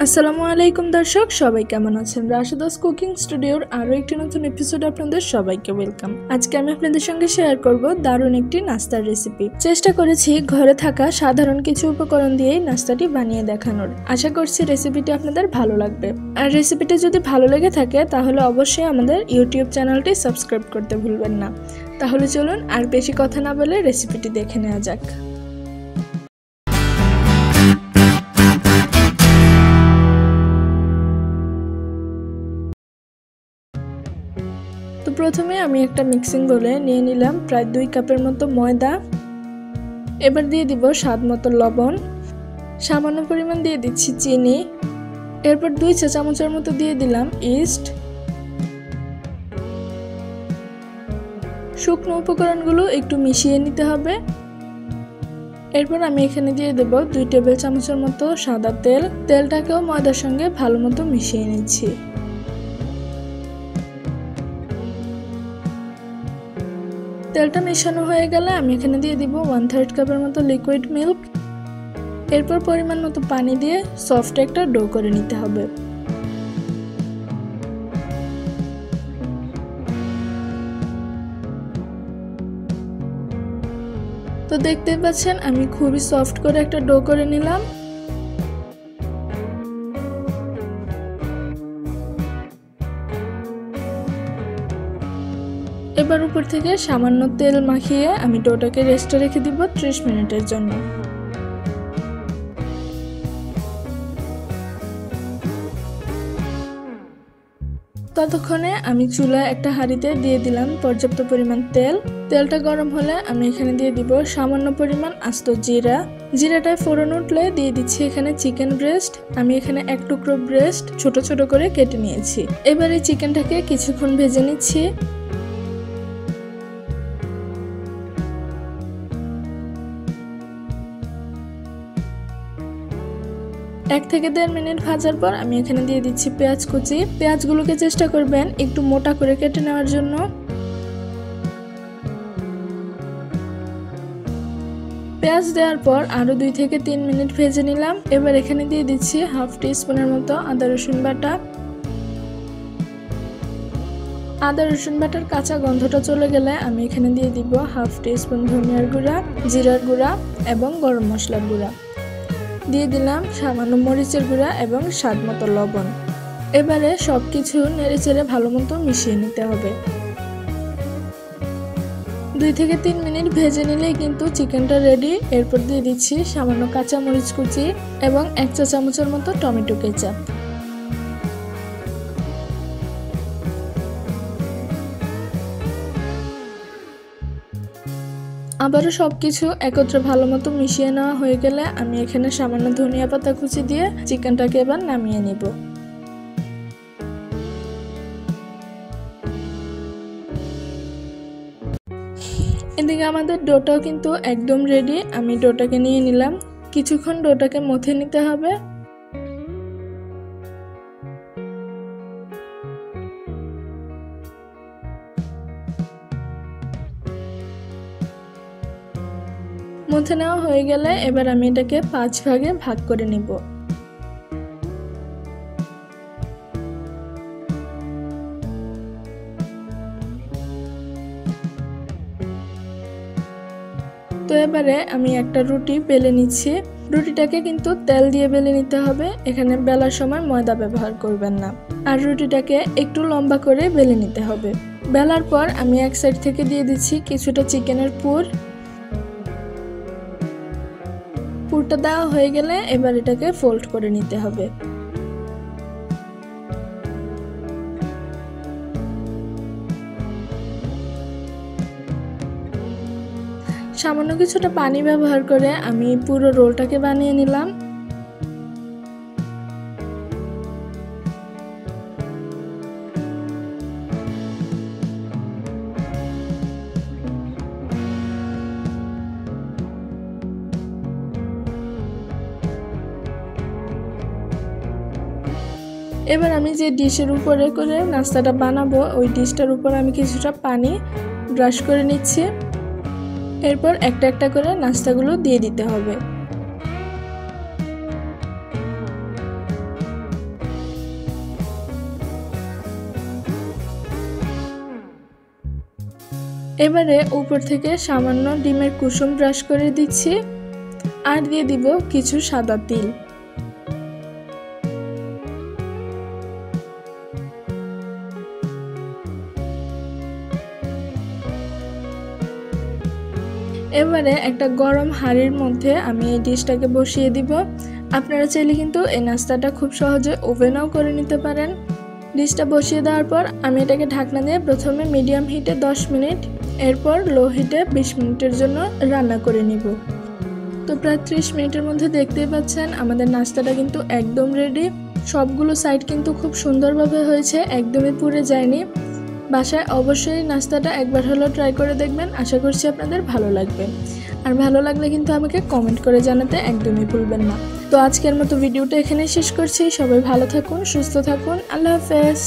আসসালামু আলাইকুম দর্শক, সবাই কেমন আছেন? রাশেদাস কুকিং স্টুডিওর আরও একটি নতুন এপিসোড আপনাদের সবাইকে ওয়েলকাম। আজকে আমি আপনাদের সঙ্গে শেয়ার করব দারুণ একটি নাস্তার রেসিপি। চেষ্টা করেছি ঘরে থাকা সাধারণ কিছু উপকরণ দিয়েই নাস্তাটি বানিয়ে দেখানোর। আশা করছি রেসিপিটি আপনাদের ভালো লাগবে। আর রেসিপিটি যদি ভালো লেগে থাকে তাহলে অবশ্যই আমাদের ইউটিউব চ্যানেলটি সাবস্ক্রাইব করতে ভুলবেন না। তাহলে চলুন আর বেশি কথা না বলে রেসিপিটি দেখে নেওয়া যাক। তো প্রথমে আমি একটা মিক্সিং বোলে নিয়ে নিলাম প্রায় 2 কাপের মতো ময়দা। এবার দিয়ে দিব স্বাদ মতো লবণ, সামান্য পরিমাণ দিয়ে দিচ্ছি চিনি, এরপর 2 চা চামচের মতো দিয়ে দিলাম ইস্ট। শুকনো উপকরণগুলো একটু মিশিয়ে নিতে হবে। এরপর আমি এখানে দিয়ে দেব 2 টেবিল চামচের মতো সাদা তেল। তেলটাকেও ময়দার সঙ্গে ভালো মতো মিশিয়ে নিচ্ছি। তেলটা মেশানো হয়ে গেলে আমি এখানে দিয়ে দিব 1/3 কাপের মতো লিকুইড মিল্ক। এরপর পরিমাণ মতো পানি দিয়ে সফট একটা ডো করে নিতে হবে। তো দেখতে পাচ্ছেন আমি খুবই সফট করে একটা ডো করে নিলাম। এবার উপর থেকে সামান্য তেল মাখিয়ে আমি ডোটাকে রেস্টে রেখে দিব 30 মিনিটের জন্য। ততক্ষণে আমি চুলায় একটা হাঁড়িতে দিয়ে দিলাম পর্যাপ্ত পরিমাণ তেল। তেলটা গরম হলে আমি এখানে দিয়ে দিব সামান্য পরিমাণ আস্ত জিরা। জিরাটায় ফোড়ন উঠলে দিয়ে দিচ্ছি এখানে চিকেন ব্রেস্ট। আমি এখানে 1 টুকরো ব্রেস্ট ছোট ছোট করে কেটে নিয়েছি। এবার এই চিকেনটাকে কিছুক্ষণ ভেজে নিচ্ছি। 1 থেকে 1.5 মিনিট ভাজার পর আমি এখানে দিয়ে দিচ্ছি পেঁয়াজ কুচি। পেঁয়াজগুলোকে চেষ্টা করবেন একটু মোটা করে কেটে নেওয়ার জন্য। পেঁয়াজ দেওয়ার পর আরো 2 থেকে 3 মিনিট ভেজে নিলাম। এবার এখানে দিয়ে দিচ্ছি হাফ টিস্পুনের মতো আদা রসুন বাটা। আদা রসুন বাটার কাঁচা গন্ধটা চলে গেলে আমি এখানে দিয়ে দিব হাফ টিস্পুন ধনিয়ার গুঁড়া, জিরার গুঁড়া এবং গরম মশলার গুঁড়া। দিয়ে দিলাম সামান্য মরিচের গুঁড়া এবং স্বাদ মতো লবণ। এবারে সবকিছু নেড়েচেড়ে ভালো মতো মিশিয়ে নিতে হবে। 2 থেকে 3 মিনিট ভেজে নিলেই কিন্তু চিকেনটা রেডি। এরপর দিয়ে দিচ্ছি সামান্য কাঁচা মরিচ কুচি এবং 1 চা চামচের মতো টমেটো কেচাপ। আবারও সবকিছু একত্রে ভালো মতো মিশিয়ে নেওয়া হয়ে গেলে আমি এখানে সামান্য ধনিয়া পাতা কুচি দিয়ে চিকেনটাকে এবার নামিয়ে নিব। এদিকে আমাদের ডোটাও কিন্তু একদম রেডি। আমি ডোটাকে নিয়ে নিলাম। কিছুক্ষণ ডোটাকে মথে নিতে হবে। মথে নেওয়া হয়ে গেলে এবার আমি এটাকে 5 ভাগে ভাগ করে নিব। তো এবারে আমি একটা রুটি বেলে নিচ্ছি। রুটিটাকে কিন্তু তেল দিয়ে বেলে নিতে হবে। এখানে বেলার সময় ময়দা ব্যবহার করবেন না। আর রুটিটাকে একটু লম্বা করে বেলে নিতে হবে। বেলার পর আমি এক সাইড থেকে দিয়ে দিচ্ছি কিছুটা চিকেনের পুর। পুরটা দেওয়া হয়ে গেলে এবার এটাকে ফোল্ড করে নিতে হবে। সামান্য কিছুটা পানি ব্যবহার করে আমি পুরো রোলটাকে বানিয়ে নিলাম। এবার আমি যে ডিশের উপরে করে নাস্তাটা বানাবো ওই ডিশটার উপর আমি কিছুটা পানি ব্রাশ করে নিচ্ছি। এরপর একটা একটা করে নাস্তাগুলো দিয়ে দিতে হবে। এবারে উপর থেকে সামান্য ডিমের কুসুম ব্রাশ করে দিচ্ছি আর দিয়ে দিব কিছু সাদা তিল। এবারে একটা গরম হাঁড়ির মধ্যে আমি এই ডিশটাকে বসিয়ে দিব। আপনারা চাইলে কিন্তু এই নাস্তাটা খুব সহজে ওভেনেও করে নিতে পারেন। ডিশটা বসিয়ে দেওয়ার পর আমি এটাকে ঢাকনা দিয়ে প্রথমে মিডিয়াম হিটে 10 মিনিট, এরপর লো হিটে 20 মিনিটের জন্য রান্না করে নিব। তো প্রায় 30 মিনিটের মধ্যে দেখতেই পাচ্ছেন আমাদের নাস্তাটা কিন্তু একদম রেডি। সবগুলো সাইড কিন্তু খুব সুন্দরভাবে হয়েছে, একদমই পুড়ে যায়নি। বাসায় অবশ্যই নাস্তাটা একবার হলেও ট্রাই করে দেখবেন, আশা করছি আপনাদের ভালো লাগবে। আর ভালো লাগলে কিন্তু আমাকে কমেন্ট করে জানাতে একদমই ভুলবেন না। তো আজকের মতো ভিডিওটা এখানেই শেষ করছি। সবাই ভালো থাকুন, সুস্থ থাকুন, আল্লাহ হাফেজ।